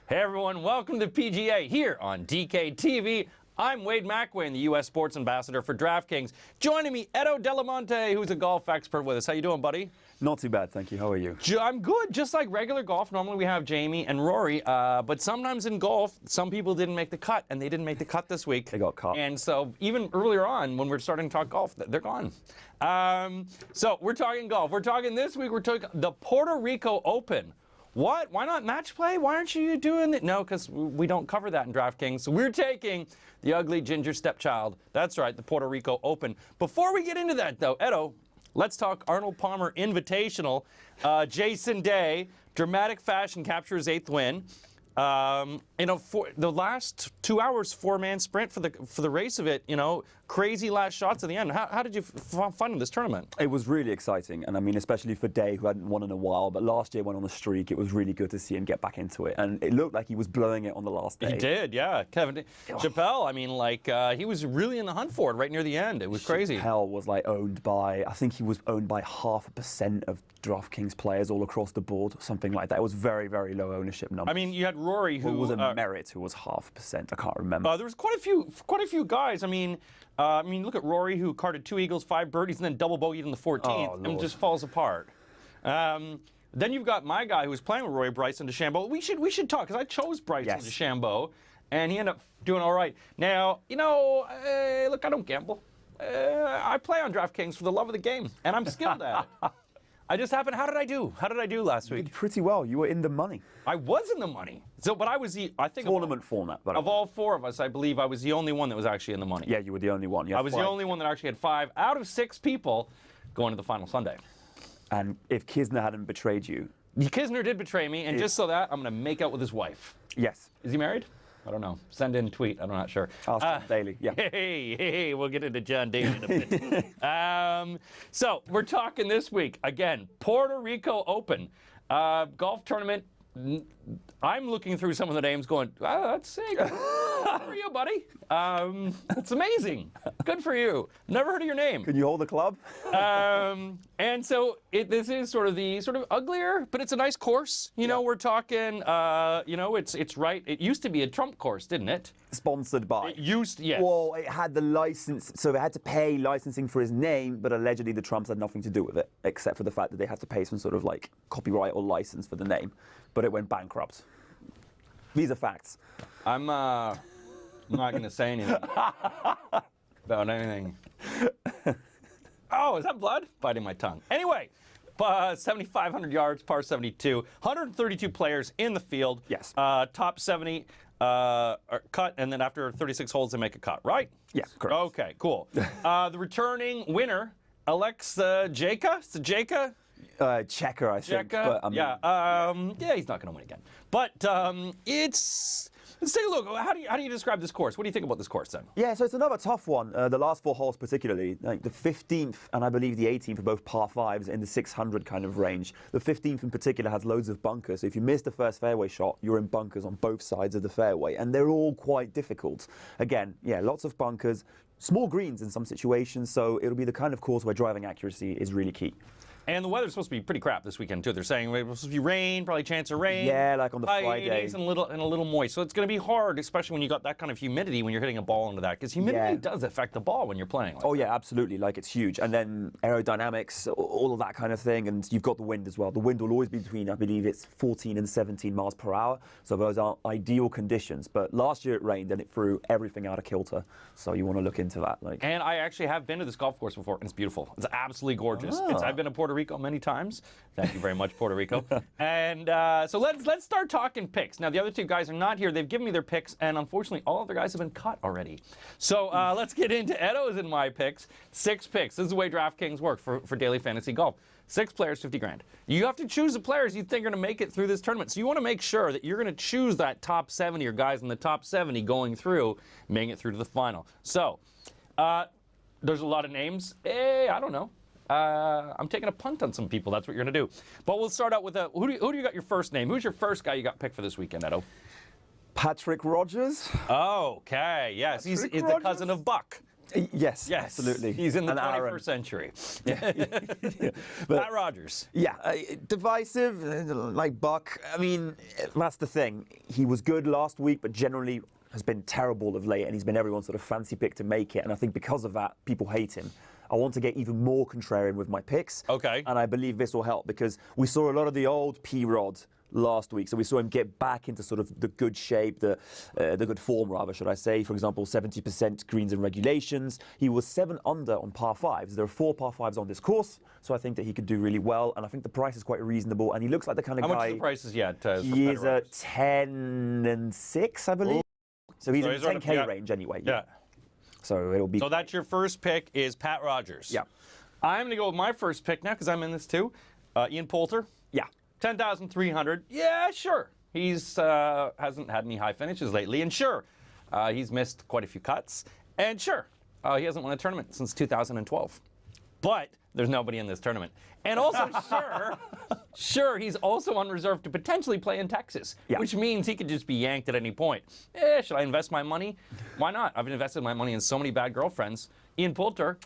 Hey everyone, welcome to PGA here on DK I'm Wade McWane, the U.S. Sports Ambassador for DraftKings. Joining me, Edo Delamonte, who's a golf expert with us. How you doing, buddy? Not too bad, thank you. How are you? I'm good, just like regular golf. Normally we have Jamie and Rory, but sometimes in golf, some people didn't make the cut, and they didn't make the cut this week. They got caught. And so even earlier on, when we're starting to talk golf, they're gone. So we're talking golf. We're talking this week, we're talking the Puerto Rico Open. What? Why not match play? Why aren't you doing it? No, because we don't cover that in DraftKings. So we're taking the ugly ginger stepchild. That's right, the Puerto Rico Open. Before we get into that, though, Edo, let's talk Arnold Palmer Invitational. Jason Day, dramatic fashion, captures 8th win. For the last 2 hours, 4-man sprint for the race of it. Crazy last shots at the end. How did you find this tournament? It was really exciting, and I mean, especially for Day, who hadn't won in a while, but last year went on a streak. It was really good to see him get back into it, and it looked like he was blowing it on the last day. He did, yeah. Kevin Chappelle, I mean, he was really in the hunt for it right near the end. It was crazy. Chappelle was owned by, I think he was owned by 0.5% of DraftKings players all across the board, something like that. It was very, very low ownership numbers. I mean, you had Rory, who was a Merit, who was 0.5%. I can't remember. There was quite a few guys. I mean, look at Rory, who carded 2 eagles, 5 birdies, and then double bogeyed in the 14th, and just falls apart. Then you've got my guy who was playing with Rory, Bryson DeChambeau. We should talk, because I chose Bryson DeChambeau, and he ended up doing all right. Now, look, I don't gamble. I play on DraftKings for the love of the game, and I'm skilled at it. I just happened. How did I do? How did I do last week? You did pretty well. You were in the money. I was in the money. But I was I think tournament format. Of all 4 of us, I believe I was the only one that was actually in the money. Yeah, you were the only one. I was the only one that actually had 5 out of 6 people going to the final Sunday. And if Kisner hadn't betrayed you, Kisner did betray me, and just so that, I'm going to make out with his wife. Yes. Is he married? I don't know. Send in a tweet. I'm not sure. Ask John Daly. Yeah. Hey, we'll get into John Daly in a bit. So we're talking this week again. Puerto Rico Open golf tournament. I'm looking through some of the names, going, that's sick. Good for you, buddy. It's amazing. Good for you. Never heard of your name. Can you hold the club? And so this is sort of uglier, but it's a nice course. We're talking, it's right. It used to be a Trump course, didn't it? Sponsored by. It used to, yes. Well, it had the license, so they had to pay licensing for his name, but allegedly the Trumps had nothing to do with it, except for the fact that they had to pay some sort of copyright or license for the name, but it went bankrupt. These are facts. I'm not going to say anything about anything. Oh, is that blood? Biting my tongue. Anyway, 7,500 yards, par 72, 132 players in the field. Yes. Top 70 are cut, and then after 36 holes, they make a cut, right? Yeah, correct. Okay, cool. The returning winner, Alex Jaka? Checker, I think. But, I mean, yeah, he's not going to win again. But let's take a look. How do you describe this course? What do you think about this course, then? Yeah, so it's another tough one. The last 4 holes particularly, the 15th and I believe the 18th are both par 5s in the 600 kind of range. The 15th in particular has loads of bunkers. So if you miss the first fairway shot, you're in bunkers on both sides of the fairway, and they're all quite difficult. Again, yeah, lots of bunkers, small greens in some situations, so it'll be the kind of course where driving accuracy is really key. And the weather's supposed to be pretty crap this weekend, too. They're saying it's supposed to be rain, probably chance of rain. Yeah, like on the Friday. And a little moist. So it's going to be hard, especially when you got that kind of humidity when you're hitting a ball into that. Because humidity does affect the ball when you're playing. Yeah, absolutely. It's huge. And then aerodynamics, all of that kind of thing. And you've got the wind as well. The wind will always be between, I believe it's 14 and 17 miles per hour. So those are ideal conditions. But last year it rained and it threw everything out of kilter. So you want to look into that. And I actually have been to this golf course before, and it's beautiful. It's absolutely gorgeous. I've been to Puerto Rico many times. Thank you very much, Puerto Rico. And so let's start talking picks. Now, the other 2 guys are not here. They've given me their picks, and unfortunately, all other guys have been cut already. So let's get into Edo's and my picks. 6 picks. This is the way DraftKings work for daily fantasy golf. 6 players, 50 grand. You have to choose the players you think are going to make it through this tournament. So you want to make sure that you're going to choose that top 70 or guys in the top 70 going through, making it through to the final. So there's a lot of names. I don't know. I'm taking a punt on some people. That's what you're going to do. But we'll start out with who do you got your first name? Who's your first guy you got picked for this weekend, Edo? Patrick Rogers. Okay, yes. He's the cousin of Buck. Yes, Yes, absolutely. He's in the And 21st Aaron. century. But- Pat Rogers. Yeah, divisive, like Buck. I mean, that's the thing. He was good last week, but generally has been terrible of late, and he's been everyone's sort of fancy pick to make it. And I think because of that, people hate him. I want to get even more contrarian with my picks. Okay. And I believe this will help because we saw a lot of the old P-Rod last week. So we saw him get back into sort of the good shape, the good form, rather, should I say. For example, 70% greens and regulations. He was 7 under on par 5s. There are 4 par 5s on this course, so I think that he could do really well. And I think the price is quite reasonable. And he looks like the kind of How guy. much is the prices yet? He is at 10 and 6, I believe. So he's So in he's the sort of- 10K yeah. range anyway. Yeah. So it'll be. So that's your first pick is Pat Rogers. Yeah. I'm going to go with my first pick now because I'm in this too. Ian Poulter. Yeah. 10,300. Yeah, sure. He's hasn't had any high finishes lately, and sure, he's missed quite a few cuts, and sure, he hasn't won a tournament since 2012. But there's nobody in this tournament, and also sure, he's also on reserve to potentially play in Texas, Yeah. which means he could just be yanked at any point. Should I invest my money? Why not? I've invested my money in so many bad girlfriends. Ian Poulter,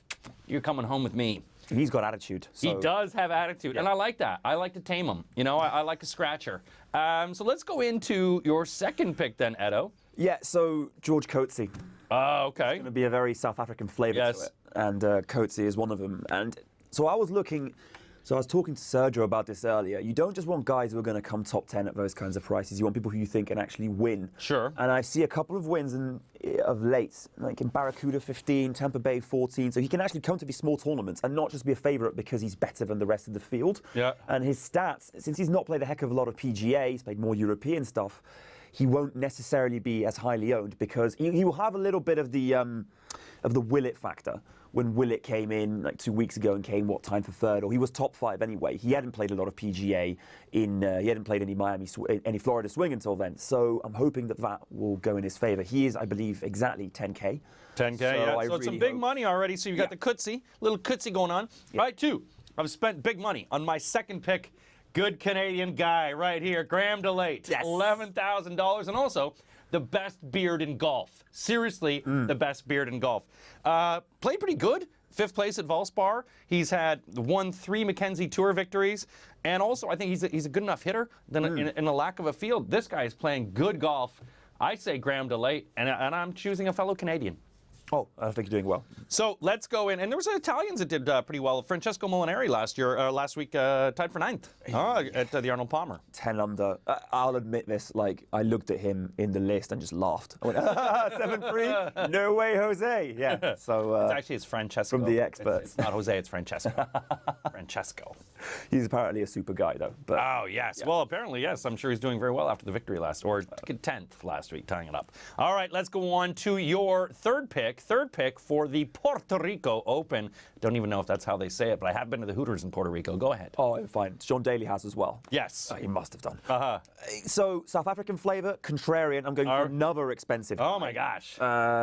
you're coming home with me. He's got attitude. He So. does have attitude, and I like that. I like to tame him. You know, I like a scratcher. So let's go into your second pick then, Edo. Yeah, so George Coetzee. Okay. Going to be a very South African flavour Yes. to it. And Coetzee is one of them. And so I was talking to Sergio about this earlier. You don't just want guys who are going to come top 10 at those kinds of prices. You want people who you think can actually win. Sure. And I see a couple of wins of late, like in Barracuda 15, Tampa Bay 14. So he can actually come to these small tournaments and not just be a favourite because he's better than the rest of the field. Yeah. And his stats, since he's not played a heck of a lot of PGA, he's played more European stuff, he won't necessarily be as highly owned because he will have a little bit of the Willett factor. When Willett came in like 2 weeks ago and came tied for third, or he was top 5 anyway. He hadn't played a lot of PGA he hadn't played any Florida swing until then. So I'm hoping that will go in his favour. He is, I believe, exactly 10K. 10K, So yeah. I So it's some really big hope- money already. So you got Yeah. the Coetzee, little Coetzee going on. Right, too. I've spent big money on my second pick. Good Canadian guy right here, Graham DeLate. Yes. $11,000. And also, the best beard in golf. Seriously, the best beard in golf. Played pretty good. 5th place at Valspar. He's won 3 Mackenzie Tour victories. And also, I think he's a good enough hitter in a lack of a field. This guy is playing good golf. I say Graham DeLate, and I'm choosing a fellow Canadian. Oh, I think you're doing well. So let's go in, and there was Italians that did pretty well. Francesco Molinari last week tied for 9th at the Arnold Palmer. 10 under. I'll admit this, like, I looked at him in the list and just laughed. I went, 7-3? No way, Jose. Yeah, so It's Francesco. from the experts. It's not Jose, it's Francesco. Francesco. he's apparently a super guy, though. But Oh, yes. Well, apparently, yes. I'm sure he's doing very well after the victory 10th last week, tying it up. All right, let's go on to your third pick. Third pick for the Puerto Rico Open. Don't even know if that's how they say it, but I have been to the Hooters in Puerto Rico. Go ahead. Oh, fine. John Daly has as well. Yes. He must have done. Uh-huh. So, South African flavour, contrarian. I'm going for another expensive. Oh, my gosh.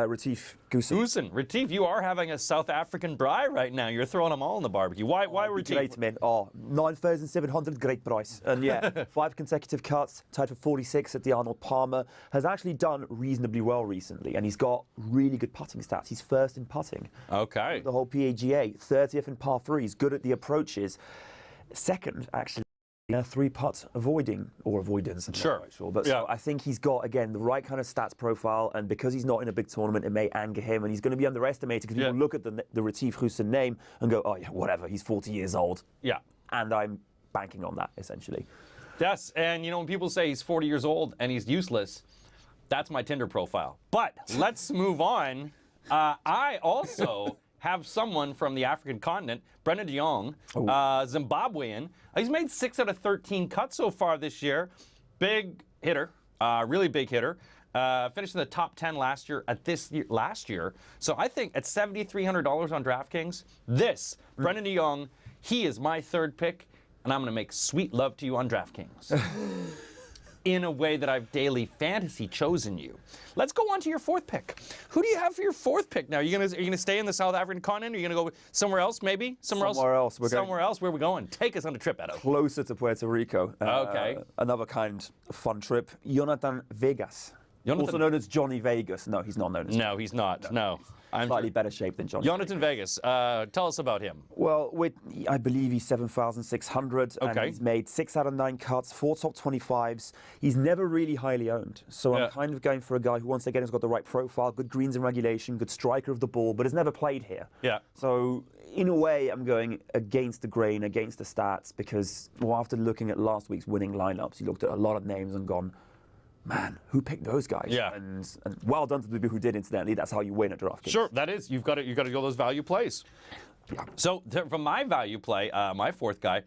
Retief Goosen. Goosen, Retief, you are having a South African braai right now. You're throwing them all in the barbecue. Why Retief? Great, man. 9,700, great price. And yeah, 5 consecutive cuts, tied for 46 at the Arnold Palmer. Has actually done reasonably well recently, and he's got really good putting stats. He's first in putting. Okay. The whole PAGA, 30th in par 3s, good at the approaches. Second, actually, 3-putt avoidance. I'm Sure. not quite sure. But Yeah. so I think he's got, again, the right kind of stats profile, and because he's not in a big tournament, it may anger him, and he's going to be underestimated because people look at the Retief Goosen name and go, oh yeah, whatever, he's 40 years old. Yeah. And I'm banking on that, essentially. Yes, and when people say he's 40 years old and he's useless, that's my Tinder profile. But let's move on. I also have someone from the African continent, Brendan de Jong, Zimbabwean. He's made 6 out of 13 cuts so far this year. Big hitter, really big hitter. Finished in the top 10 last year. So I think at $7,300 on DraftKings, Brendan de Jong, he is my third pick, and I'm going to make sweet love to you on DraftKings. In a way that I've daily fantasy chosen you. Let's go on to your fourth pick. Who do you have for your fourth pick now? Are you gonna stay in the South African continent? Are you gonna go somewhere else, maybe? Somewhere else. Somewhere else. Where are we going? Take us on a trip, Edo. Closer to Puerto Rico. Okay. Another kind of fun trip. Jonathan Vegas. Also known as Johnny Vegas. No, he's not known as. No, he's not. No. I'm Slightly better shape than Johnny. Jonathan Vegas. Tell us about him. Well, I believe he's 7,600, and Okay. he's made 6 out of 9 cuts, 4 top 25s. He's never really highly owned, so Yeah. I'm kind of going for a guy who, once again, has got the right profile, good greens and regulation, good striker of the ball, but has never played here. Yeah. So, in a way, I'm going against the grain, against the stats, because after looking at last week's winning lineups, he looked at a lot of names and gone, man, who picked those guys? Yeah. And well done to the people who did, incidentally. That's how you win at DraftKings. Sure, that is. You've got to go those value plays. Yeah. So from my value play, my fourth guy,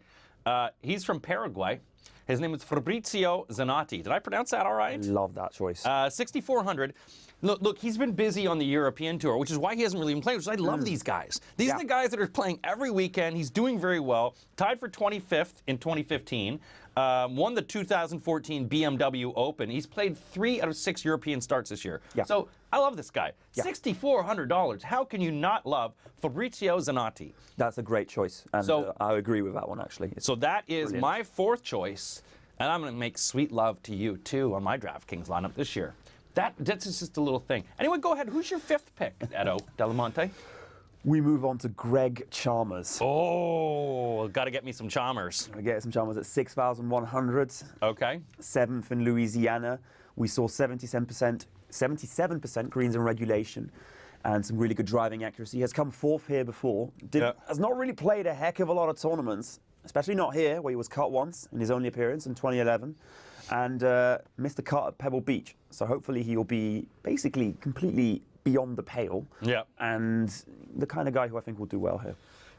he's from Paraguay. His name is Fabrizio Zanotti. Did I pronounce that all right? Love that choice. 6,400. Look, he's been busy on the European tour, which is why he hasn't really been playing, which is I love these guys. These are the guys that are playing every weekend. He's doing very well. Tied for 25th in 2015. Won the 2014 BMW Open. He's played 3 out of 6 European starts this year. Yeah. So I love this guy. Yeah. $6,400. How can you not love Fabrizio Zanotti? That's a great choice, and So- I agree with that one, actually. So that is Brilliant. my fourth choice, and I'm going to make sweet love to you, too, on my DraftKings lineup this year. That's just a little thing. Anyway, go ahead. Who's your fifth pick, Edo Delamonte? We move on to Greg Chalmers. Oh, got to get me some Chalmers. We get some Chalmers at 6,100, Okay. 7th in Louisiana. We saw 77% greens and regulation, and some really good driving accuracy. Has come 4th here before. Has not really played a heck of a lot of tournaments, especially not here, where he was cut once in his only appearance in 2011. And missed a cut at Pebble Beach. So hopefully he'll be basically completely beyond the pale. Yeah. And the kind of guy who I think will do well here.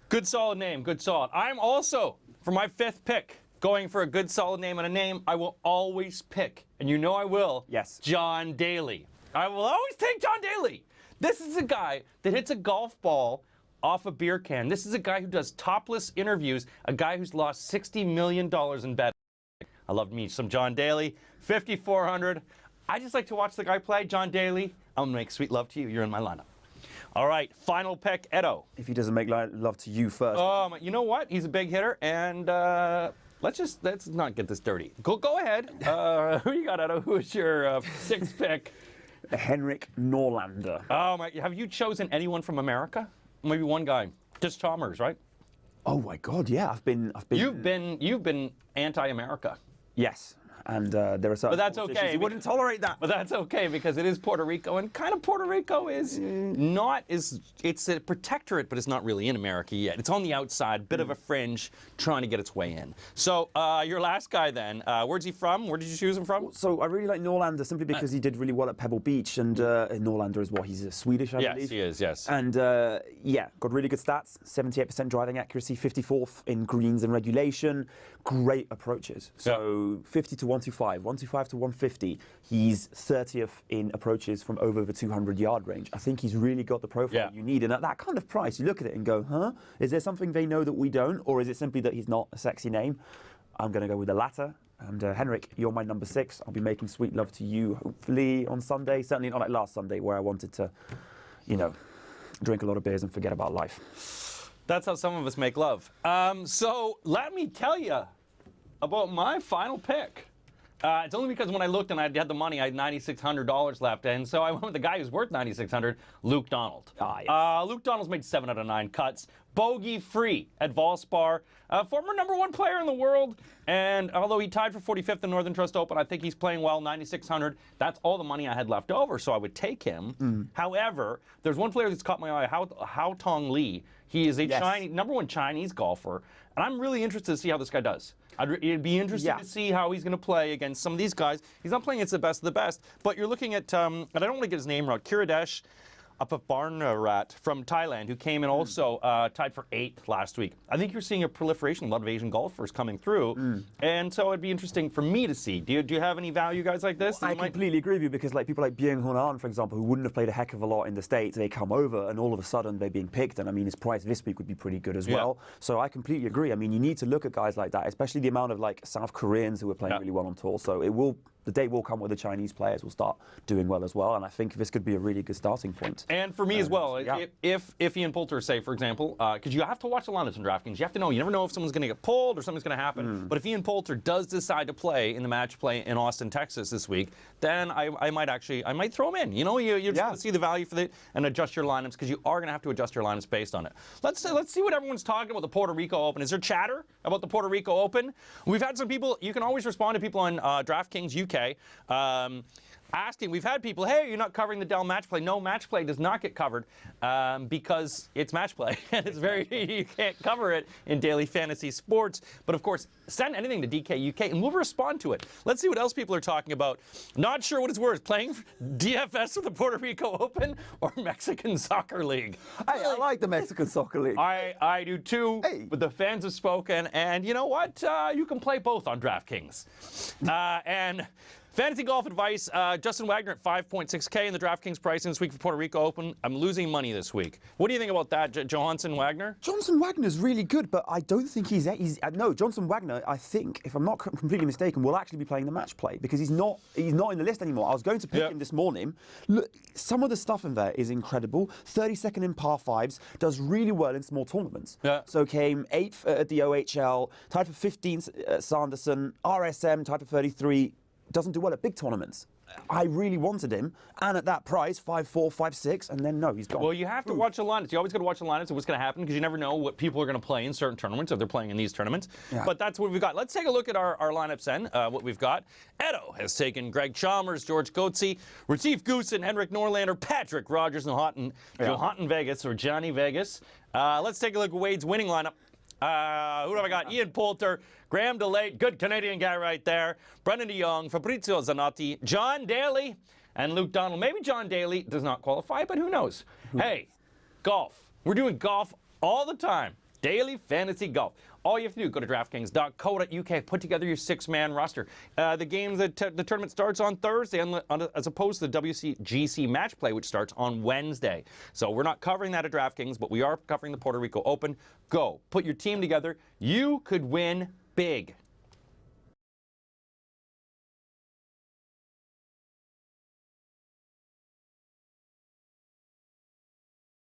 Good solid name. Good solid. I'm also, for my fifth pick, going for a good solid name, and a name I will always pick. And you know I will. Yes. John Daly. I will always take John Daly. This is a guy that hits a golf ball off a beer can. This is a guy who does topless interviews, a guy who's lost $60 million in betting. I love me some John Daly. 5,400. I just like to watch the guy play. John Daly, I'm going to make sweet love to you. You're in my lineup. All right, final pick, Edo. If he doesn't make love to you first. You know what? He's a big hitter, and let's not get this dirty. Go ahead. Who you got, Edo? Who's your sixth pick? Henrik Norlander. Oh my! Have you chosen anyone from America? Maybe one guy. Just Chalmers, right? Oh my God, yeah. I've been. You've been anti-America. Yes, and there are certain. But that's politicians okay. who wouldn't tolerate that. But that's okay because it is Puerto Rico, and kind of Puerto Rico is not it's a protectorate, but it's not really in America yet. It's on the outside, bit of a fringe, trying to get its way in. So your last guy then, where's he from? Where did you choose him from? So I really like Norlander simply because he did really well at Pebble Beach, and Norlander is what, he's a Swedish, I Yes, believe. he is. Yes. And yeah, got really good stats, 78% driving accuracy, 54th in greens and regulation, great approaches. So 50 to 125, 125 to 150. He's 30th in approaches from over the 200-yard range. I think he's really got the profile you need. And at that kind of price, you look at it and go, huh? Is there something they know that we don't? Or is it simply that he's not a sexy name? I'm going to go with the latter. And Henrik, you're my number 6. I'll be making sweet love to you, hopefully, on Sunday. Certainly not like last Sunday, where I wanted to, you know, drink a lot of beers and forget about life. That's how some of us make love. So let me tell you about my final pick. It's only because when I looked and I had the money, I had $9,600 left, and so I went with the guy who's worth $9,600, Luke Donald. Luke Donald's made 7 out of 9 cuts, bogey free at Valspar. Former #1 player in the world, and although he tied for 45th in Northern Trust Open, I think he's playing well. 9,600. That's all the money I had left over, so I would take him. However, there's one player that's caught my eye, Hao Tong Lee. He is a #1 Chinese golfer, and I'm really interested to see how this guy does. It'd be interesting to see how he's going to play against some of these guys. He's not playing against the best of the best, but you're looking at, and I don't want to get his name wrong, Kiradesh Apabarnarat from Thailand, who came in also tied for 8th last week. I think you're seeing a proliferation, a lot of Asian golfers coming through, and so it'd be interesting for me to see. Do you have any value guys like this? I completely agree with you, because like people like Byung-Hun An, for example, who wouldn't have played a heck of a lot in the States, they come over and all of a sudden they're being picked, and I mean his price this week would be pretty good as well. So I completely agree. I mean, you need to look at guys like that, especially the amount of like South Koreans who are playing really well on tour. So it will the day will come where the Chinese players will start doing well as well. And I think this could be a really good starting point. And for me as well, yeah. if Ian Poulter, say, for example, because you have to watch the lineups in DraftKings, you have to know, you never know if someone's going to get pulled or something's going to happen. But if Ian Poulter does decide to play in the match play in Austin, Texas this week, then I might throw him in. You know, you just want to see the value for it and adjust your lineups, because you are going to have to adjust your lineups based on it. Let's see what everyone's talking about the Puerto Rico Open. Is there chatter about the Puerto Rico Open? We've had some people, you can always respond to people on DraftKings UK. Asking, we've had people, hey, you're not covering the Dell match play. No, match play does not get covered because it's match play. And it's you can't cover it in daily fantasy sports. But of course, send anything to DK UK and we'll respond to it. Let's see what else people are talking about. Not sure what it's worth, playing DFS with the Puerto Rico Open or Mexican Soccer League. Hey, I like the Mexican Soccer League. I do too, but the fans have spoken. And you know what? You can play both on DraftKings. And fantasy golf advice, Justin Wagner at 5.6K in the DraftKings pricing this week for Puerto Rico Open. I'm losing money this week. What do you think about that, Johansson Wagner? Johnson Wagner's really good, but I don't think he's no, Johnson Wagner, I think, if I'm not completely mistaken, will actually be playing the match play because he's not in the list anymore. I was going to pick him this morning. Look, some of the stuff in there is incredible. 32nd in par 5s, does really well in small tournaments. Yeah. So came 8th at the OHL, tied for 15th at Sanderson, RSM, tied for 33. Doesn't do well at big tournaments. I really wanted him, and at that price, 5.4, 5.6, and then no, he's gone. Well, you have to watch the lineups. You always got to watch the lineups of what's going to happen because you never know what people are going to play in certain tournaments if they're playing in these tournaments. Yeah. But that's what we've got. Let's take a look at our lineups then, what we've got. Edo has taken Greg Chalmers, George Coetzee, Retief Goosen, Henrik Norlander, Patrick Rogers, and Johann Vegas, or Johnny Vegas. Let's take a look at Wade's winning lineup. Who do I got? Ian Poulter, Graham DeLate, good Canadian guy right there, Brendan DeYoung, Fabrizio Zanotti, John Daly, and Luke Donald. Maybe John Daly does not qualify, but who knows? Hey, golf. We're doing golf all the time. Daily fantasy golf. All you have to do, go to DraftKings.co.uk, put together your 6-man roster. The tournament starts on Thursday, as opposed to the WCGC match play, which starts on Wednesday. So we're not covering that at DraftKings, but we are covering the Puerto Rico Open. Go, put your team together. You could win big.